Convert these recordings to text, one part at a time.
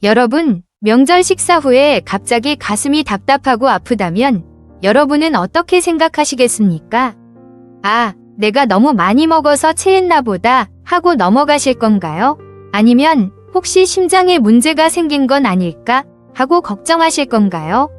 여러분, 명절 식사 후에 갑자기 가슴이 답답하고 아프다면 여러분은 어떻게 생각하시겠습니까? 아, 내가 너무 많이 먹어서 체했나 보다 하고 넘어가실 건가요? 아니면 혹시 심장에 문제가 생긴 건 아닐까 하고 걱정하실 건가요?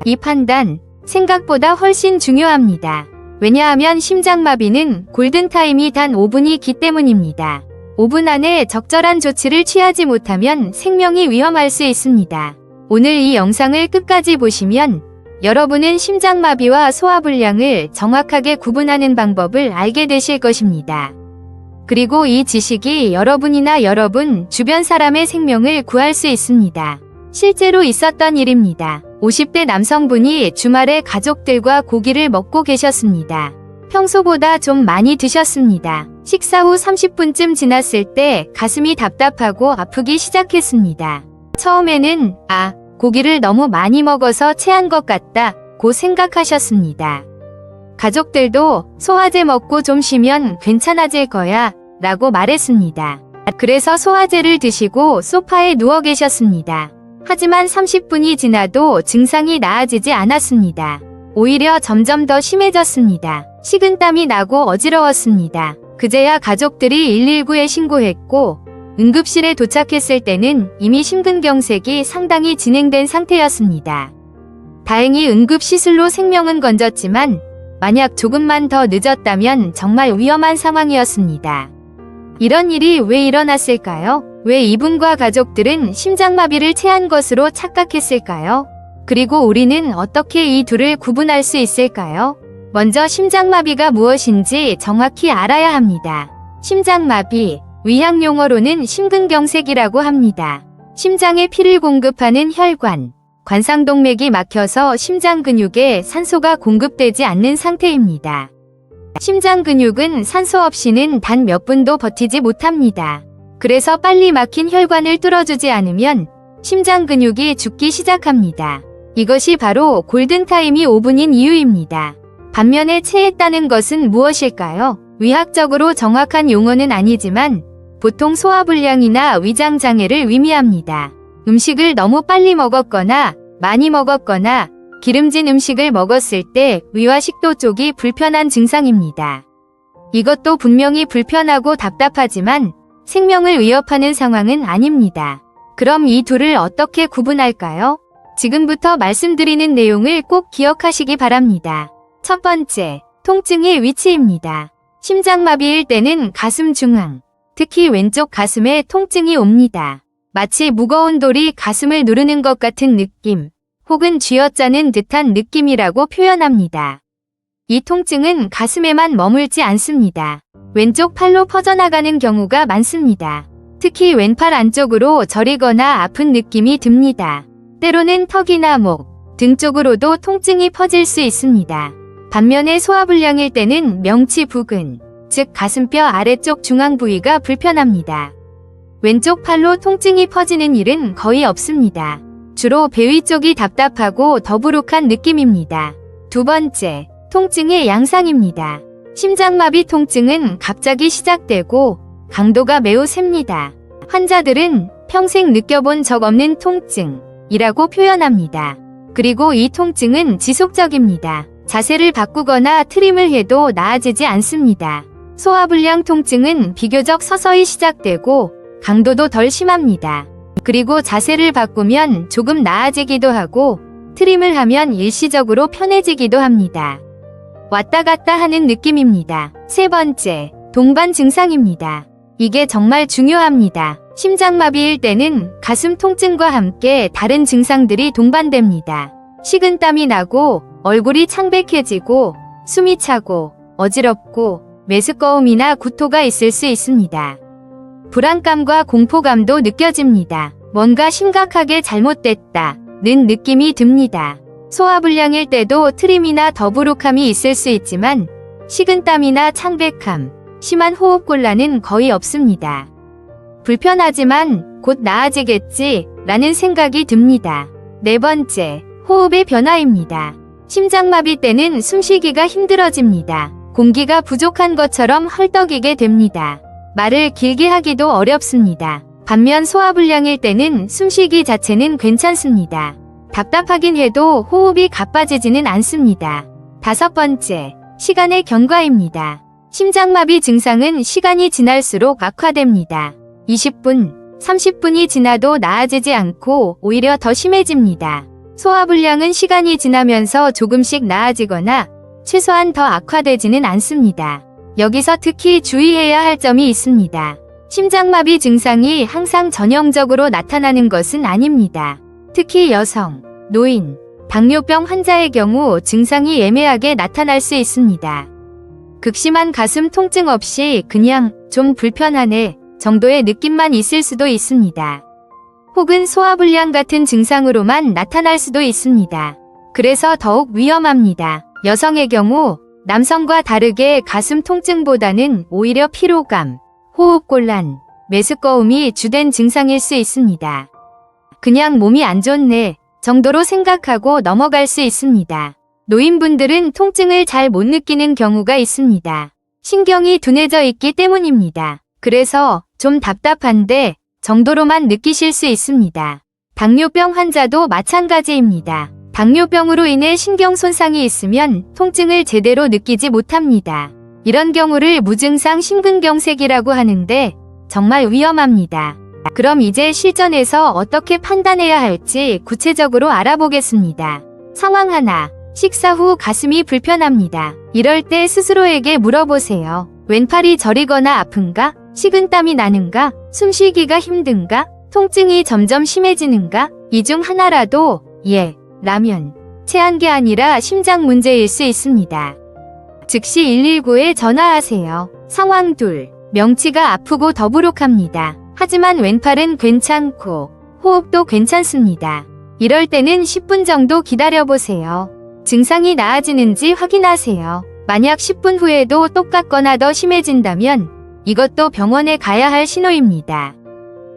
이 판단, 생각보다 훨씬 중요합니다. 왜냐하면 심장마비는 골든타임이 단 5분이기 때문입니다. 5분 안에 적절한 조치를 취하지 못하면 생명이 위험할 수 있습니다. 오늘 이 영상을 끝까지 보시면 여러분은 심장마비와 소화불량을 정확하게 구분하는 방법을 알게 되실 것입니다. 그리고 이 지식이 여러분이나 여러분 주변 사람의 생명을 구할 수 있습니다. 실제로 있었던 일입니다. 50대 남성분이 주말에 가족들과 고기를 먹고 계셨습니다. 평소보다 좀 많이 드셨습니다. 식사 후 30분쯤 지났을 때 가슴이 답답하고 아프기 시작했습니다. 처음에는 고기를 너무 많이 먹어서 체한 것 같다고 생각하셨습니다. 가족들도 소화제 먹고 좀 쉬면 괜찮아질 거야 라고 말했습니다. 그래서 소화제를 드시고 소파에 누워 계셨습니다. 하지만 30분이 지나도 증상이 나아지지 않았습니다. 오히려 점점 더 심해졌습니다. 식은땀이 나고 어지러웠습니다. 그제야 가족들이 119에 신고했고 응급실에 도착했을 때는 이미 심근경색이 상당히 진행된 상태였습니다. 다행히 응급시술로 생명은 건졌지만 만약 조금만 더 늦었다면 정말 위험한 상황이었습니다. 이런 일이 왜 일어났을까요? 왜 이분과 가족들은 심장마비를 체한 것으로 착각했을까요? 그리고 우리는 어떻게 이 둘을 구분할 수 있을까요? 먼저 심장마비가 무엇인지 정확히 알아야 합니다. 심장마비, 의학 용어로는 심근경색이라고 합니다. 심장에 피를 공급하는 혈관, 관상동맥이 막혀서 심장 근육에 산소가 공급되지 않는 상태입니다. 심장 근육은 산소 없이는 단 몇 분도 버티지 못합니다. 그래서 빨리 막힌 혈관을 뚫어주지 않으면 심장 근육이 죽기 시작합니다. 이것이 바로 골든타임이 5분인 이유입니다. 반면에 체했다는 것은 무엇일까요? 의학적으로 정확한 용어는 아니지만 보통 소화불량이나 위장장애를 의미합니다. 음식을 너무 빨리 먹었거나 많이 먹었거나 기름진 음식을 먹었을 때 위와 식도 쪽이 불편한 증상입니다. 이것도 분명히 불편하고 답답하지만 생명을 위협하는 상황은 아닙니다. 그럼 이 둘을 어떻게 구분할까요? 지금부터 말씀드리는 내용을 꼭 기억하시기 바랍니다. 첫 번째, 통증의 위치입니다. 심장마비일 때는 가슴 중앙, 특히 왼쪽 가슴에 통증이 옵니다. 마치 무거운 돌이 가슴을 누르는 것 같은 느낌, 혹은 쥐어짜는 듯한 느낌이라고 표현합니다. 이 통증은 가슴에만 머물지 않습니다. 왼쪽 팔로 퍼져나가는 경우가 많습니다. 특히 왼팔 안쪽으로 저리거나 아픈 느낌이 듭니다. 때로는 턱이나 목, 등 쪽으로도 통증이 퍼질 수 있습니다. 반면에 소화불량일 때는 명치 부근, 즉 가슴뼈 아래쪽 중앙 부위가 불편합니다. 왼쪽 팔로 통증이 퍼지는 일은 거의 없습니다. 주로 배 위쪽이 답답하고 더부룩한 느낌입니다. 두 번째, 통증의 양상입니다. 심장마비 통증은 갑자기 시작되고 강도가 매우 셉니다. 환자들은 평생 느껴본 적 없는 통증이라고 표현합니다. 그리고 이 통증은 지속적입니다. 자세를 바꾸거나 트림을 해도 나아지지 않습니다. 소화불량 통증은 비교적 서서히 시작되고 강도도 덜 심합니다. 그리고 자세를 바꾸면 조금 나아지기도 하고 트림을 하면 일시적으로 편해지기도 합니다. 왔다 갔다 하는 느낌입니다. 세 번째, 동반 증상입니다. 이게 정말 중요합니다. 심장마비일 때는 가슴 통증과 함께 다른 증상들이 동반됩니다. 식은땀이 나고 얼굴이 창백해지고 숨이 차고 어지럽고 메스꺼움이나 구토가 있을 수 있습니다. 불안감과 공포감도 느껴집니다. 뭔가 심각하게 잘못됐다는 느낌이 듭니다. 소화불량일 때도 트림이나 더부룩함이 있을 수 있지만 식은땀이나 창백함, 심한 호흡곤란은 거의 없습니다. 불편하지만 곧 나아지겠지 라는 생각이 듭니다. 네 번째, 호흡의 변화입니다. 심장마비 때는 숨쉬기가 힘들어집니다. 공기가 부족한 것처럼 헐떡이게 됩니다. 말을 길게 하기도 어렵습니다. 반면 소화불량일 때는 숨쉬기 자체는 괜찮습니다. 답답하긴 해도 호흡이 가빠지지는 않습니다. 5번째, 시간의 경과입니다. 심장마비 증상은 시간이 지날수록 악화됩니다. 20분, 30분이 지나도 나아지지 않고 오히려 더 심해집니다. 소화불량은 시간이 지나면서 조금씩 나아지거나 최소한 더 악화되지는 않습니다. 여기서 특히 주의해야 할 점이 있습니다. 심장마비 증상이 항상 전형적으로 나타나는 것은 아닙니다. 특히 여성, 노인, 당뇨병 환자의 경우 증상이 애매하게 나타날 수 있습니다. 극심한 가슴 통증 없이 그냥 좀 불편하네 정도의 느낌만 있을 수도 있습니다. 혹은 소화불량 같은 증상으로만 나타날 수도 있습니다. 그래서 더욱 위험합니다. 여성의 경우 남성과 다르게 가슴 통증보다는 오히려 피로감, 호흡곤란, 메스꺼움이 주된 증상일 수 있습니다. 그냥 몸이 안 좋네 정도로 생각하고 넘어갈 수 있습니다. 노인분들은 통증을 잘 못 느끼는 경우가 있습니다. 신경이 둔해져 있기 때문입니다. 그래서 좀 답답한데 정도로만 느끼실 수 있습니다. 당뇨병 환자도 마찬가지입니다. 당뇨병으로 인해 신경 손상이 있으면 통증을 제대로 느끼지 못합니다. 이런 경우를 무증상 심근경색이라고 하는데 정말 위험합니다. 그럼 이제 실전에서 어떻게 판단해야 할지 구체적으로 알아보겠습니다. 상황 하나, 식사 후 가슴이 불편합니다. 이럴 때 스스로에게 물어보세요. 왼팔이 저리거나 아픈가? 식은땀이 나는가? 숨쉬기가 힘든가? 통증이 점점 심해지는가? 이 중 하나라도 예, 라면, 체한 게 아니라 심장 문제일 수 있습니다. 즉시 119에 전화하세요. 상황 둘, 명치가 아프고 더부룩합니다. 하지만 왼팔은 괜찮고 호흡도 괜찮습니다. 이럴 때는 10분 정도 기다려보세요. 증상이 나아지는지 확인하세요. 만약 10분 후에도 똑같거나 더 심해진다면 이것도 병원에 가야 할 신호입니다.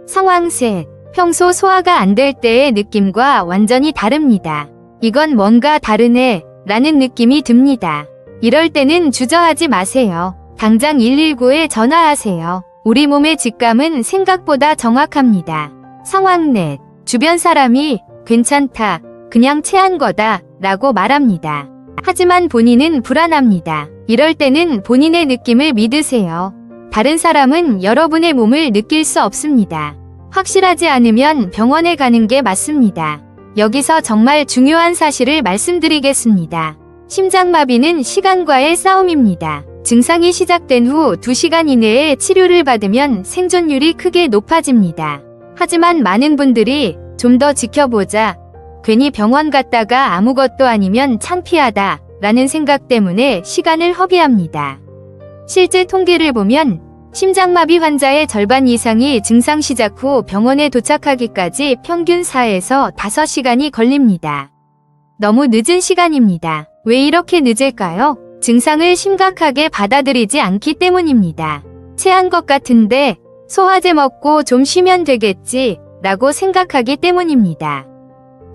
상황 셋, 평소 소화가 안 될 때의 느낌과 완전히 다릅니다. 이건 뭔가 다르네 라는 느낌이 듭니다. 이럴 때는 주저하지 마세요. 당장 119에 전화하세요. 우리 몸의 직감은 생각보다 정확합니다. 상황 넷, 주변 사람이 괜찮다, 그냥 체한 거다 라고 말합니다. 하지만 본인은 불안합니다. 이럴 때는 본인의 느낌을 믿으세요. 다른 사람은 여러분의 몸을 느낄 수 없습니다. 확실하지 않으면 병원에 가는 게 맞습니다. 여기서 정말 중요한 사실을 말씀드리겠습니다. 심장마비는 시간과의 싸움입니다. 증상이 시작된 후 2시간 이내에 치료를 받으면 생존율이 크게 높아집니다. 하지만 많은 분들이 좀 더 지켜보자, 괜히 병원 갔다가 아무것도 아니면 창피하다 라는 생각 때문에 시간을 허비합니다. 실제 통계를 보면 심장마비 환자의 절반 이상이 증상 시작 후 병원에 도착하기까지 평균 4에서 5시간이 걸립니다. 너무 늦은 시간입니다. 왜 이렇게 늦을까요? 증상을 심각하게 받아들이지 않기 때문입니다. 체한 것 같은데 소화제 먹고 좀 쉬면 되겠지 라고 생각하기 때문입니다.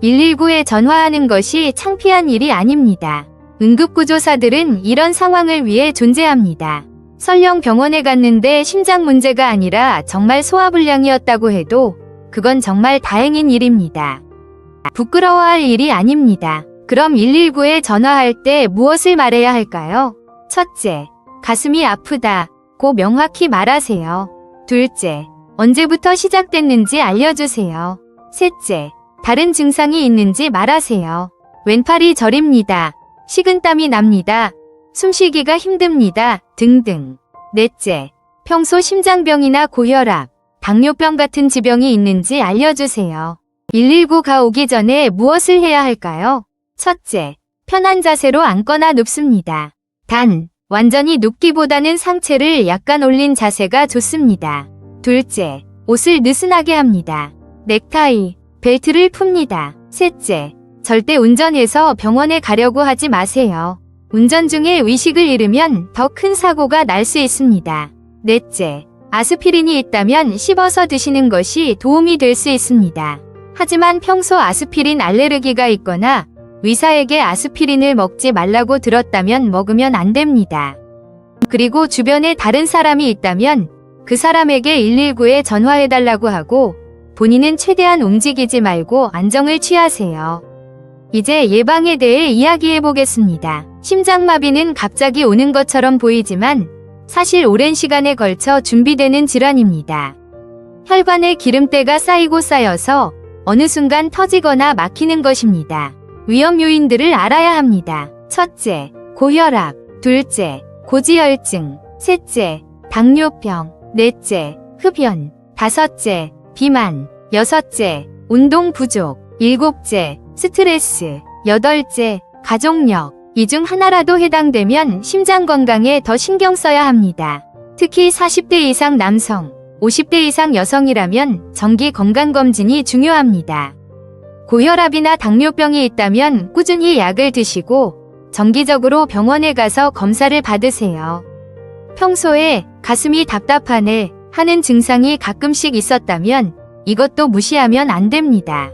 119에 전화하는 것이 창피한 일이 아닙니다. 응급구조사들은 이런 상황을 위해 존재합니다. 설령 병원에 갔는데 심장 문제가 아니라 정말 소화불량이었다고 해도 그건 정말 다행인 일입니다. 부끄러워할 일이 아닙니다. 그럼 119에 전화할 때 무엇을 말해야 할까요? 첫째, 가슴이 아프다 고 명확히 말하세요. 둘째, 언제부터 시작됐는지 알려주세요. 셋째, 다른 증상이 있는지 말하세요. 왼팔이 저립니다. 식은땀이 납니다. 숨쉬기가 힘듭니다. 등등. 넷째, 평소 심장병이나 고혈압, 당뇨병 같은 지병이 있는지 알려주세요. 119가 오기 전에 무엇을 해야 할까요? 첫째, 편한 자세로 앉거나 눕습니다. 단, 완전히 눕기보다는 상체를 약간 올린 자세가 좋습니다. 둘째, 옷을 느슨하게 합니다. 넥타이, 벨트를 풉니다. 셋째, 절대 운전해서 병원에 가려고 하지 마세요. 운전 중에 의식을 잃으면 더 큰 사고가 날 수 있습니다. 넷째, 아스피린이 있다면 씹어서 드시는 것이 도움이 될 수 있습니다. 하지만 평소 아스피린 알레르기가 있거나 의사에게 아스피린을 먹지 말라고 들었다면 먹으면 안 됩니다. 그리고 주변에 다른 사람이 있다면 그 사람에게 119에 전화해달라고 하고 본인은 최대한 움직이지 말고 안정을 취하세요. 이제 예방에 대해 이야기해 보겠습니다. 심장마비는 갑자기 오는 것처럼 보이지만 사실 오랜 시간에 걸쳐 준비되는 질환입니다. 혈관에 기름때가 쌓이고 쌓여서 어느 순간 터지거나 막히는 것입니다. 위험 요인들을 알아야 합니다. 첫째, 고혈압. 둘째, 고지혈증. 셋째, 당뇨병. 넷째, 흡연. 다섯째, 비만. 여섯째, 운동 부족. 일곱째, 스트레스. 여덟째, 가족력. 이 중 하나라도 해당되면 심장 건강에 더 신경 써야 합니다. 특히 40대 이상 남성, 50대 이상 여성이라면 정기 건강검진이 중요합니다. 고혈압이나 당뇨병이 있다면 꾸준히 약을 드시고 정기적으로 병원에 가서 검사를 받으세요. 평소에 가슴이 답답하네 하는 증상이 가끔씩 있었다면 이것도 무시하면 안 됩니다.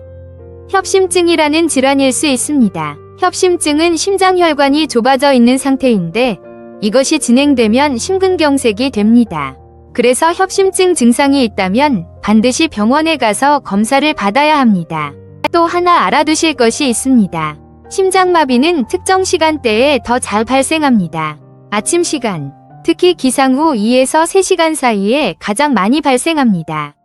협심증이라는 질환일 수 있습니다. 협심증은 심장혈관이 좁아져 있는 상태인데 이것이 진행되면 심근경색이 됩니다. 그래서 협심증 증상이 있다면 반드시 병원에 가서 검사를 받아야 합니다. 또 하나 알아두실 것이 있습니다. 심장마비는 특정 시간대에 더 잘 발생합니다. 아침 시간, 특히 기상 후 2에서 3시간 사이에 가장 많이 발생합니다.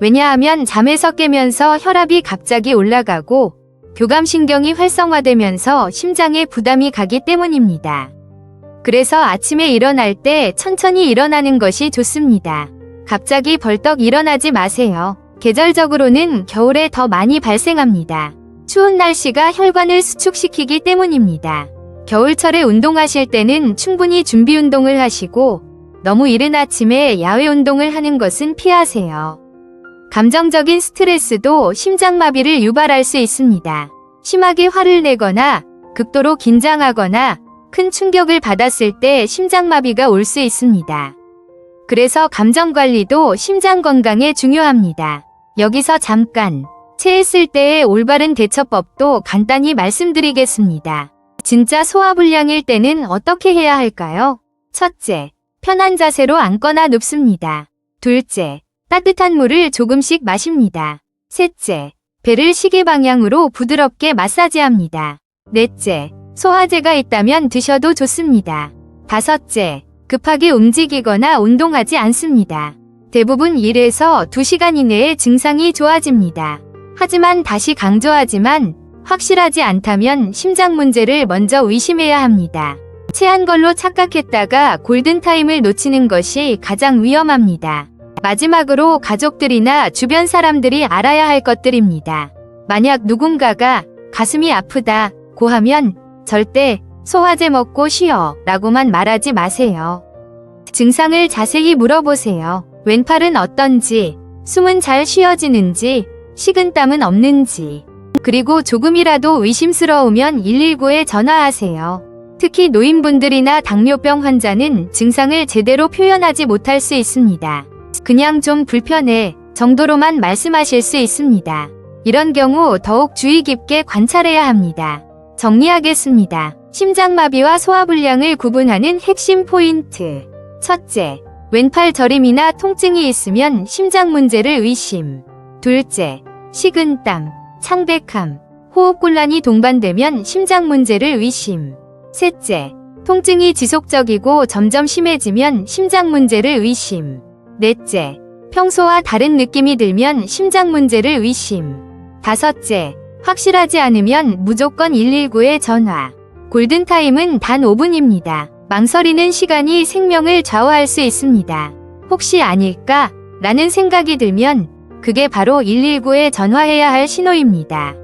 왜냐하면 잠에서 깨면서 혈압이 갑자기 올라가고 교감신경이 활성화되면서 심장에 부담이 가기 때문입니다. 그래서 아침에 일어날 때 천천히 일어나는 것이 좋습니다. 갑자기 벌떡 일어나지 마세요. 계절적으로는 겨울에 더 많이 발생합니다. 추운 날씨가 혈관을 수축시키기 때문입니다. 겨울철에 운동하실 때는 충분히 준비 운동을 하시고 너무 이른 아침에 야외 운동을 하는 것은 피하세요. 감정적인 스트레스도 심장마비를 유발할 수 있습니다. 심하게 화를 내거나 극도로 긴장하거나 큰 충격을 받았을 때 심장마비가 올 수 있습니다. 그래서 감정관리도 심장 건강에 중요합니다. 여기서 잠깐 체했을 때의 올바른 대처법도 간단히 말씀드리겠습니다. 진짜 소화불량일 때는 어떻게 해야 할까요? 첫째, 편한 자세로 앉거나 눕습니다. 둘째, 따뜻한 물을 조금씩 마십니다. 셋째, 배를 시계 방향으로 부드럽게 마사지합니다. 넷째, 소화제가 있다면 드셔도 좋습니다. 다섯째, 급하게 움직이거나 운동하지 않습니다. 대부분 1에서 2시간 이내에 증상이 좋아집니다. 하지만 다시 강조하지만 확실하지 않다면 심장 문제를 먼저 의심해야 합니다. 체한 걸로 착각했다가 골든타임을 놓치는 것이 가장 위험합니다. 마지막으로 가족들이나 주변 사람들이 알아야 할 것들입니다. 만약 누군가가 가슴이 아프다 고 하면 절대 소화제 먹고 쉬어 라고만 말하지 마세요. 증상을 자세히 물어보세요. 왼팔은 어떤지, 숨은 잘 쉬어지는지, 식은땀은 없는지, 그리고 조금이라도 의심스러우면 119에 전화하세요. 특히 노인분들이나 당뇨병 환자는 증상을 제대로 표현하지 못할 수 있습니다. 그냥 좀 불편해 정도로만 말씀하실 수 있습니다. 이런 경우 더욱 주의 깊게 관찰해야 합니다. 정리하겠습니다. 심장마비와 소화불량을 구분하는 핵심 포인트. 첫째, 왼팔 저림이나 통증이 있으면 심장 문제를 의심. 둘째, 식은땀, 창백함, 호흡곤란이 동반되면 심장 문제를 의심. 셋째, 통증이 지속적이고 점점 심해지면 심장 문제를 의심. 넷째, 평소와 다른 느낌이 들면 심장 문제를 의심. 다섯째, 확실하지 않으면 무조건 119에 전화. 골든타임은 단 5분입니다. 망설이는 시간이 생명을 좌우할 수 있습니다. 혹시 아닐까? 라는 생각이 들면 그게 바로 119에 전화해야 할 신호입니다.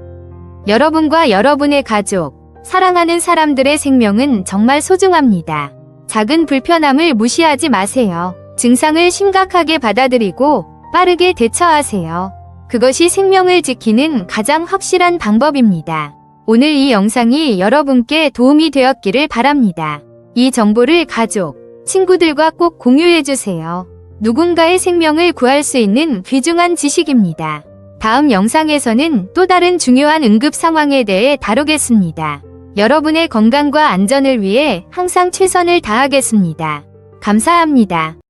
여러분과 여러분의 가족, 사랑하는 사람들의 생명은 정말 소중합니다. 작은 불편함을 무시하지 마세요. 증상을 심각하게 받아들이고 빠르게 대처하세요. 그것이 생명을 지키는 가장 확실한 방법입니다. 오늘 이 영상이 여러분께 도움이 되었기를 바랍니다. 이 정보를 가족, 친구들과 꼭 공유해주세요. 누군가의 생명을 구할 수 있는 귀중한 지식입니다. 다음 영상에서는 또 다른 중요한 응급 상황에 대해 다루겠습니다. 여러분의 건강과 안전을 위해 항상 최선을 다하겠습니다. 감사합니다.